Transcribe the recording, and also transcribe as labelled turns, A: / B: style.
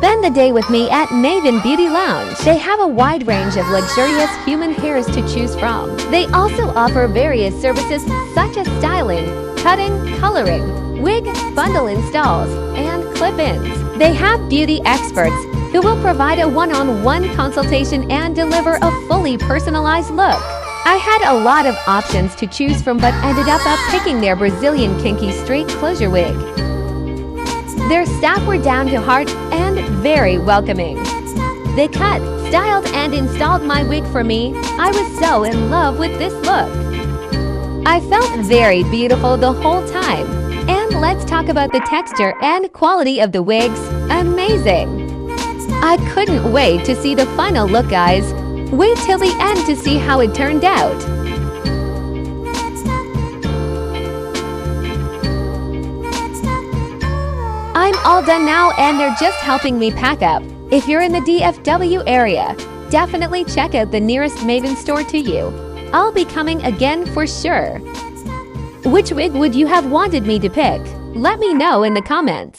A: Spend the day with me at Mayvenn Beauty Lounge. They have a wide range of luxurious human hairs to choose from. They also offer various services such as styling, cutting, coloring, wig, bundle installs, and clip-ins. They have beauty experts who will provide a one-on-one consultation and deliver a fully personalized look. I had a lot of options to choose from but ended up picking their Brazilian kinky straight closure wig. Their staff were down to heart and very welcoming. They cut, styled, and installed my wig for me. I was so in love with this look. I felt very beautiful the whole time. And let's talk about the texture and quality of the wigs. Amazing! I couldn't wait to see the final look, guys. Wait till the end to see how it turned out. I'm all done now and they're just helping me pack up. If you're in the DFW area, definitely check out the nearest Mayvenn store to you. I'll be coming again for sure. Which wig would you have wanted me to pick? Let me know in the comments.